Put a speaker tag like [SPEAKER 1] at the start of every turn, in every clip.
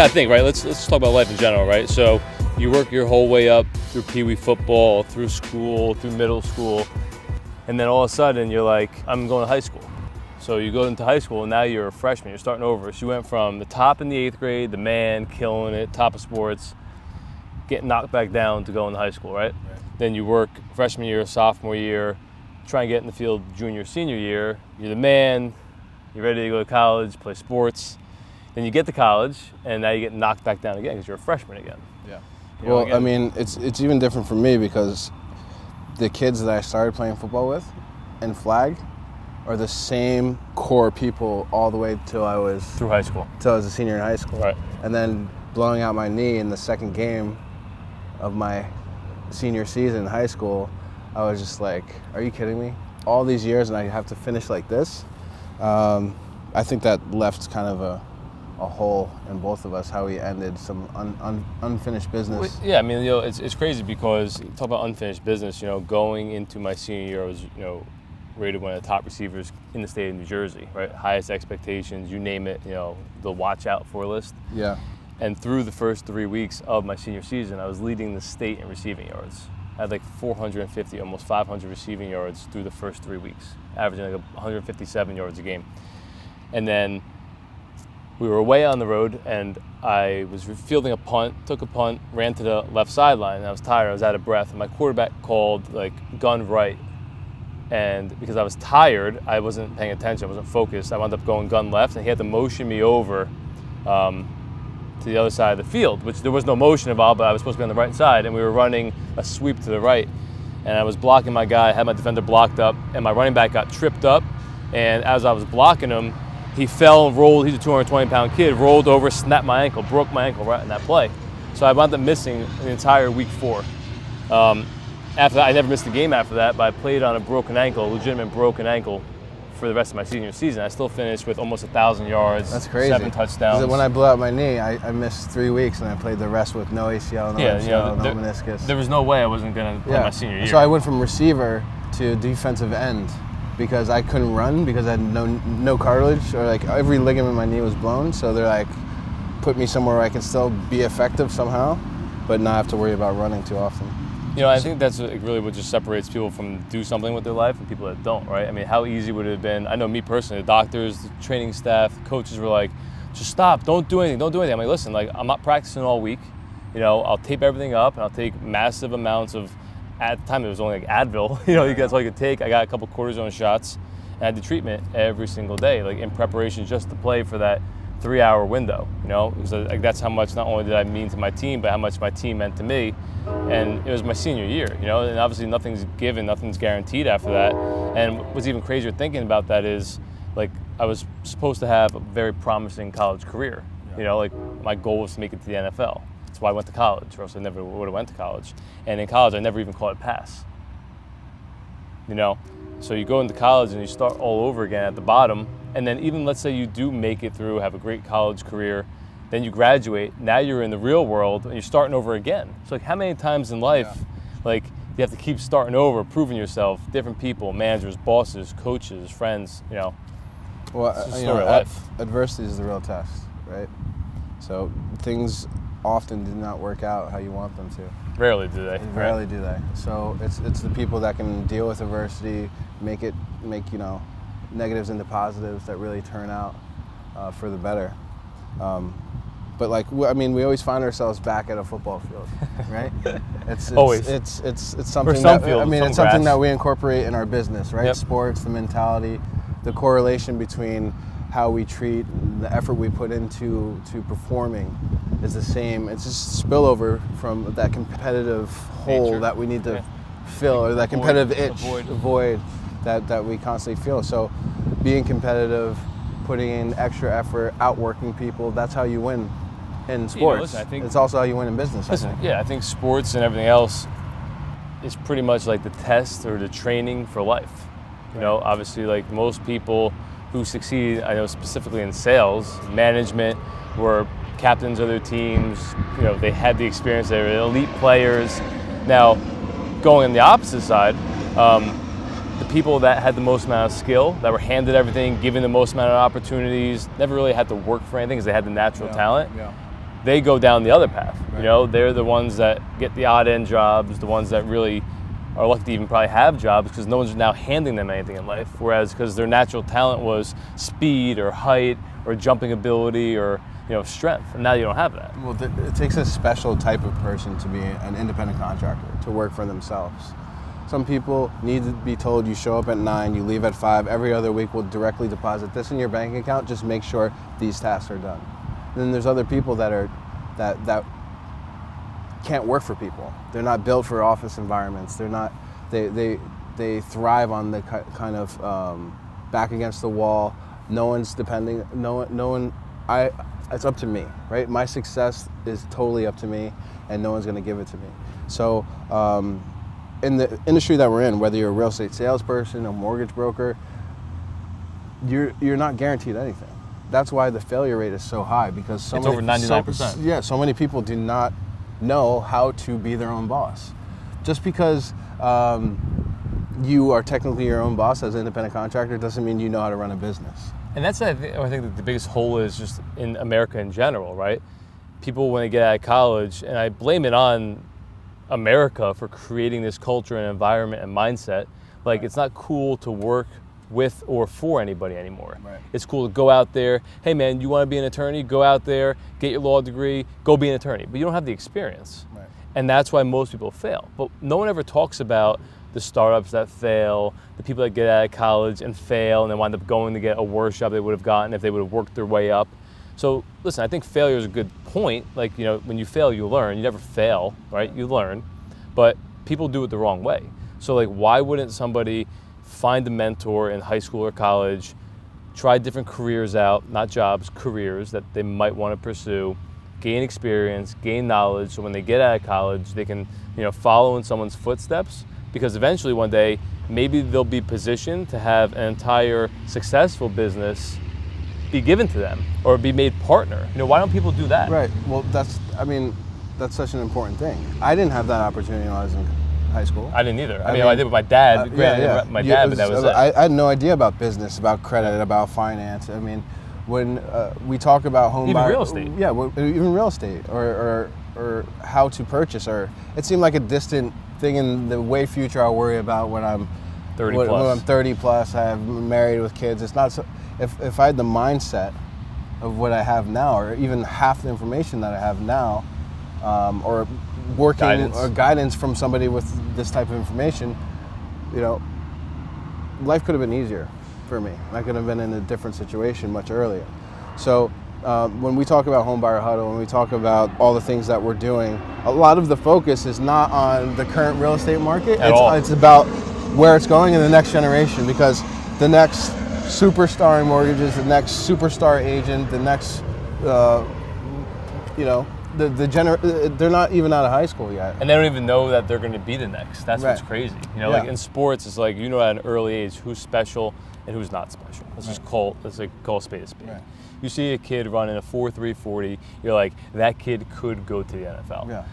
[SPEAKER 1] I think, right, let's talk about life in general, right? So you work your whole way up through Pee Wee football, through school, through middle school, and then all of a sudden you're like, I'm going to high school. So you go into high school and now you're a freshman, you're starting over. So you went from the top in the 8th grade, the man, killing it, top of sports, getting knocked back down to go into high school, right? Then you work freshman year, sophomore year, try and get in the field junior, senior year. You're the man, you're ready to go to college, play sports. Then you get to college, and now you get knocked back down again because you're a freshman again.
[SPEAKER 2] Yeah.
[SPEAKER 3] Well, I mean, it's even different for me because the kids that I started playing football with in flag are the same core people all the way till I was
[SPEAKER 1] Through high school.
[SPEAKER 3] Till I was a senior in high school.
[SPEAKER 1] Right.
[SPEAKER 3] And then blowing out my knee in the second game of my senior season in high school, I was just like, are you kidding me? All these years and I have to finish like this? I think that left kind of a hole in both of us, how we ended some unfinished business.
[SPEAKER 1] Yeah, I mean, it's crazy because talk about unfinished business. Going into my senior year, I was rated one of the top receivers in the state of New Jersey. Right, highest expectations, you name it. The watch out for list.
[SPEAKER 3] Yeah.
[SPEAKER 1] And through the first 3 weeks of my senior season, I was leading the state in receiving yards. I had like 450, almost 500 receiving yards through the first 3 weeks, averaging like 157 yards a game. And then we were away on the road, and I was fielding a punt, took a punt, ran to the left sideline, and I was tired, I was out of breath, and my quarterback called like gun right. And because I was tired, I wasn't paying attention, I wasn't focused, I wound up going gun left, and he had to motion me over to the other side of the field, which there was no motion involved, but I was supposed to be on the right side, and we were running a sweep to the right. And I was blocking my guy, I had my defender blocked up, and my running back got tripped up, and as I was blocking him, he fell and rolled. He's a 220-pound kid, rolled over, snapped my ankle, broke my ankle right in that play. So I wound up missing the entire week 4. After that, I never missed a game after that, but I played on a broken ankle, a legitimate broken ankle, for the rest of my senior season. I still finished with almost 1,000 yards,
[SPEAKER 3] That's crazy.
[SPEAKER 1] 7 touchdowns.
[SPEAKER 3] When I blew out my knee, I missed 3 weeks, and I played the rest with no ACL, no MCL, no meniscus.
[SPEAKER 1] There was no way I wasn't going to play my senior year.
[SPEAKER 3] So I went from receiver to defensive end because I couldn't run because I had no cartilage, or like every ligament in my knee was blown. So they're like, put me somewhere where I can still be effective somehow, but not have to worry about running too often.
[SPEAKER 1] I think that's really what just separates people from do something with their life and people that don't, right? I mean, how easy would it have been? I know me personally, the doctors, the training staff, the coaches were like, just stop, don't do anything. I'm like, listen, like I'm not practicing all week. I'll tape everything up and I'll take massive amounts of, at the time it was only like Advil, that's all you could take. I got a couple cortisone shots and I had the treatment every single day, like in preparation just to play for that 3-hour window, because like that's how much not only did I mean to my team, but how much my team meant to me. And it was my senior year, and obviously nothing's given, nothing's guaranteed after that. And what's even crazier thinking about that is, like, I was supposed to have a very promising college career. Like my goal was to make it to the NFL. That's why I went to college, or else I never would have went to college. And in college, I never even caught a pass. So you go into college and you start all over again at the bottom. And then even let's say you do make it through, have a great college career, then you graduate, now you're in the real world and you're starting over again. So like how many times in life, like you have to keep starting over, proving yourself, different people, managers, bosses, coaches, friends,
[SPEAKER 3] Well, adversity is the real test, right? So things often do not work out how you want them to.
[SPEAKER 1] Rarely do they.
[SPEAKER 3] Rarely do they. So it's the people that can deal with adversity, make negatives into positives that really turn out for the better. But we always find ourselves back at a football field, right? It's
[SPEAKER 1] always.
[SPEAKER 3] It's something
[SPEAKER 1] it's
[SPEAKER 3] something that we incorporate in our business, right?
[SPEAKER 1] Yep.
[SPEAKER 3] Sports, the mentality, the correlation between how we treat, the effort we put into performing is the same. It's just spillover from that competitive hole that we need to fill, or that competitive void that we constantly feel. So being competitive, putting in extra effort, outworking people, that's how you win in sports.
[SPEAKER 1] I think
[SPEAKER 3] it's also how you win in business.
[SPEAKER 1] I think sports and everything else is pretty much like the test or the training for life. Obviously, like most people who succeed, I know specifically in sales, management, were captains of their teams, they had the experience, they were elite players. Now, going on the opposite side, the people that had the most amount of skill, that were handed everything, given the most amount of opportunities, never really had to work for anything because they had the natural talent. they go down the other path.
[SPEAKER 3] Right.
[SPEAKER 1] You know, they're the ones that get the odd end jobs, the ones that really are lucky to even probably have jobs because no one's now handing them anything in life. Whereas because their natural talent was speed or height or jumping ability or strength, and now you don't have that.
[SPEAKER 3] Well, it takes a special type of person to be an independent contractor, to work for themselves. Some people need to be told you show up at 9, you leave at 5, every other week we'll directly deposit this in your bank account, just make sure these tasks are done. And then there's other people that can't work for people. They're not built for office environments. They thrive on the kind of back against the wall. No one's depending, it's up to me, right? My success is totally up to me, and no one's going to give it to me. So in the industry that we're in, whether you're a real estate salesperson, a mortgage broker, you're not guaranteed anything. That's why the failure rate is so high, because
[SPEAKER 1] it's over 99%.
[SPEAKER 3] So many people do not know how to be their own boss. Just because you are technically your own boss as an independent contractor doesn't mean you know how to run a business.
[SPEAKER 1] And that's, I think that the biggest hole is just in America in general, right? People, when they get out of college, and I blame it on America for creating this culture and environment and mindset, like it's not cool to work with or for anybody anymore.
[SPEAKER 3] Right.
[SPEAKER 1] It's cool to go out there, hey man, you want to be an attorney? Go out there, get your law degree, go be an attorney. But you don't have the experience.
[SPEAKER 3] Right.
[SPEAKER 1] And that's why most people fail. But no one ever talks about the startups that fail, the people that get out of college and fail and then wind up going to get a worse job they would have gotten if they would have worked their way up. So listen, I think failure is a good point. Like, when you fail, you learn. You never fail, right? You learn. But people do it the wrong way. So like, why wouldn't somebody find a mentor in high school or college, try different careers out, not jobs, careers that they might want to pursue, gain experience, gain knowledge, so when they get out of college, they can, follow in someone's footsteps, because eventually one day, maybe they'll be positioned to have an entire successful business be given to them or be made partner. Why don't people do that?
[SPEAKER 3] Right. Well, that's such an important thing. I didn't have that opportunity when I was in high school.
[SPEAKER 1] I didn't either. I mean, I did with my dad. My dad, but that was it.
[SPEAKER 3] I had no idea about business, about credit, about finance. I mean, when we talk about home
[SPEAKER 1] even real estate.
[SPEAKER 3] Yeah, even real estate or how to purchase, or it seemed like a distant thing in the way future I'll worry about when I'm
[SPEAKER 1] 30
[SPEAKER 3] when
[SPEAKER 1] plus.
[SPEAKER 3] I'm 30 plus, I'm married with kids. It's not so. If I had the mindset of what I have now, or even half the information that I have now, or working or guidance from somebody with this type of information, life could have been easier for me. I could have been in a different situation much earlier. So when we talk about Homebuyer Huddle, when we talk about all the things that we're doing, a lot of the focus is not on the current real estate market. It's about where it's going in the next generation, because the next superstar in mortgages, the next superstar agent, the next, they're not even out of high school yet.
[SPEAKER 1] And they don't even know that they're going to be the next. That's
[SPEAKER 3] right.
[SPEAKER 1] What's crazy. Like in sports, it's like, at an early age who's special and who's not special. Let's call a spade a spade.
[SPEAKER 3] Right.
[SPEAKER 1] You see a kid running a 4.3 40, you're like, that kid could go to the NFL.
[SPEAKER 3] Yeah.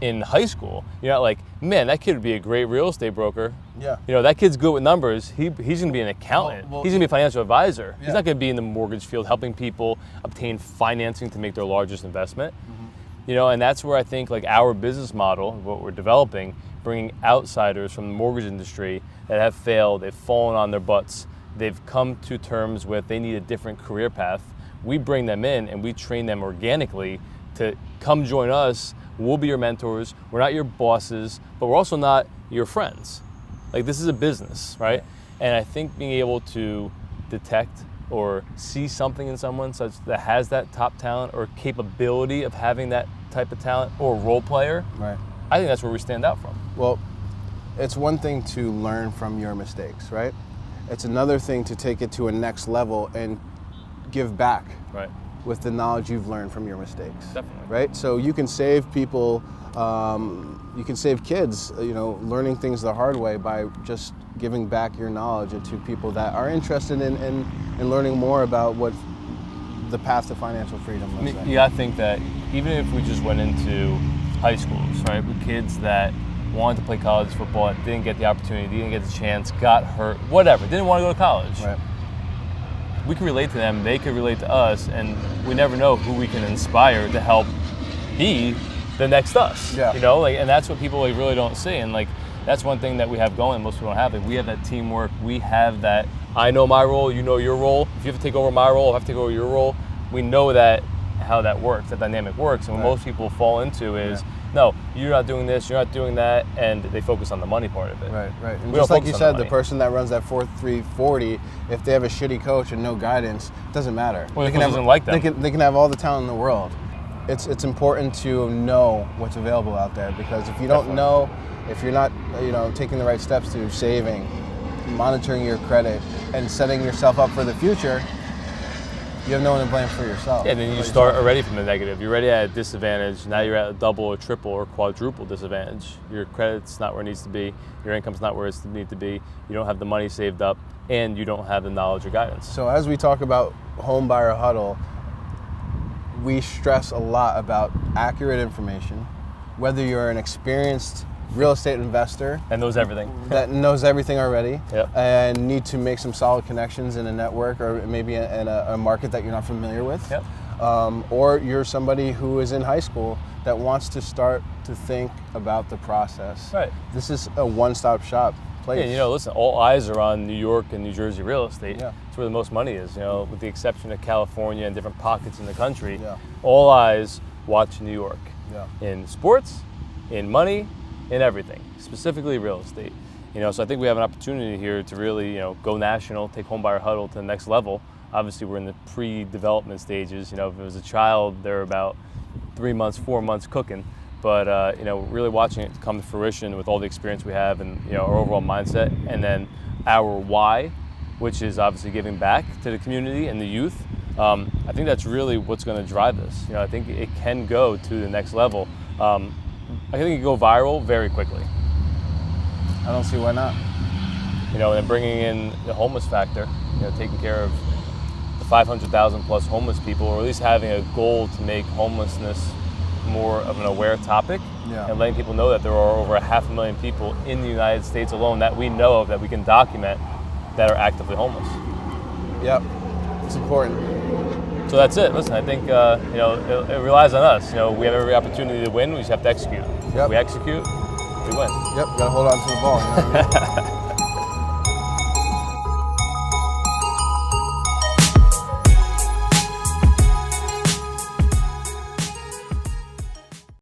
[SPEAKER 1] In high school, you're not like, man, that kid would be a great real estate broker.
[SPEAKER 3] Yeah.
[SPEAKER 1] That kid's good with numbers. He's going to be an accountant.
[SPEAKER 3] Well,
[SPEAKER 1] he's going to be a financial advisor.
[SPEAKER 3] Yeah.
[SPEAKER 1] He's not going to be in the mortgage field helping people obtain financing to make their largest investment. Mm-hmm. And that's where I think like our business model, what we're developing, bringing outsiders from the mortgage industry that have failed, they've fallen on their butts, they've come to terms with they need a different career path. We bring them in and we train them organically to come join us. We'll be your mentors. We're not your bosses, but we're also not your friends. Like, this is a business, right? And I think being able to detect or see something in someone such that has that top talent or capability of having that type of talent, or a role player,
[SPEAKER 3] right.
[SPEAKER 1] I think that's where we stand out from.
[SPEAKER 3] Well, it's one thing to learn from your mistakes, right? It's another thing to take it to a next level and give back.
[SPEAKER 1] Right.
[SPEAKER 3] With the knowledge you've learned from your mistakes.
[SPEAKER 1] Definitely.
[SPEAKER 3] Right? So you can save people, you can save kids, learning things the hard way by just giving back your knowledge to people that are interested in learning more about what the path to financial freedom looks like.
[SPEAKER 1] You gotta think that even if we just went into high schools, right, with kids that wanted to play college football, didn't get the opportunity, didn't get the chance, got hurt, whatever, didn't want to go to college.
[SPEAKER 3] Right.
[SPEAKER 1] We can relate to them, they could relate to us, and we never know who we can inspire to help be the next us.
[SPEAKER 3] Yeah.
[SPEAKER 1] You know, like, and that's what people like really don't see. And like, that's one thing that we have going. Most people don't have. Like, we have that teamwork. We have that. I know my role. You know your role. If you have to take over my role, I have to take over your role. We know that how that works. That dynamic works. And what most people fall into is, no, you're not doing this. You're not doing that, and they focus on the money part of it.
[SPEAKER 3] Right. And
[SPEAKER 1] We
[SPEAKER 3] just
[SPEAKER 1] don't
[SPEAKER 3] like you
[SPEAKER 1] focus on
[SPEAKER 3] said,
[SPEAKER 1] the
[SPEAKER 3] the
[SPEAKER 1] money.
[SPEAKER 3] person that runs that 4-3-40, if they have a shitty coach and no guidance, it doesn't matter.
[SPEAKER 1] Well,
[SPEAKER 3] they
[SPEAKER 1] the coach doesn't like them.
[SPEAKER 3] They can have all the talent in the world. It's important to know what's available out there, because if you don't know, if you're not taking the right steps to saving, monitoring your credit, and setting yourself up for the future, you have no one to blame for yourself.
[SPEAKER 1] Yeah, then you start already from the negative. You're already at a disadvantage. Now you're at a double or triple or quadruple disadvantage. Your credit's not where it needs to be. Your income's not where it needs to be. You don't have the money saved up, and you don't have the knowledge or guidance.
[SPEAKER 3] So as we talk about Home Buyer Huddle, we stress a lot about accurate information, whether you're an experienced real estate investor
[SPEAKER 1] And knows everything.
[SPEAKER 3] that knows everything already,
[SPEAKER 1] Yep.
[SPEAKER 3] and need to make some solid connections in a network or maybe in a market that you're not familiar with.
[SPEAKER 1] Yep.
[SPEAKER 3] Or you're somebody who is in high school that wants to start to think about the process.
[SPEAKER 1] Right.
[SPEAKER 3] This is a one-stop shop place.
[SPEAKER 1] Yeah, listen, all eyes are on New York and New Jersey real estate.
[SPEAKER 3] Yeah.
[SPEAKER 1] It's where the most money is, with the exception of California and different pockets in the country.
[SPEAKER 3] Yeah.
[SPEAKER 1] All eyes watch New York.
[SPEAKER 3] Yeah.
[SPEAKER 1] In sports, in money, in everything, specifically real estate. So I think we have an opportunity here to really, go national, take Home Buyer Huddle to the next level. Obviously, we're in the pre-development stages. If it was a child, they're about 3 months, 4 months cooking. But really watching it come to fruition with all the experience we have and our overall mindset, and then our why, which is obviously giving back to the community and the youth. I think that's really what's going to drive this. I think it can go to the next level. I think it can go viral very quickly.
[SPEAKER 3] I don't see why not.
[SPEAKER 1] And bringing in the homeless factor, taking care of the 500,000 plus homeless people, or at least having a goal to make homelessness more of an aware topic,
[SPEAKER 3] Yeah.
[SPEAKER 1] and letting people know that there are over 500,000 people in the United States alone that we know of, that we can document, that are actively homeless.
[SPEAKER 3] Yep, it's important.
[SPEAKER 1] So that's it. Listen, I think it relies on us. We have every opportunity to win. We just have to execute.
[SPEAKER 3] Yep.
[SPEAKER 1] If we execute, we win.
[SPEAKER 3] Yep, gotta hold on to the ball.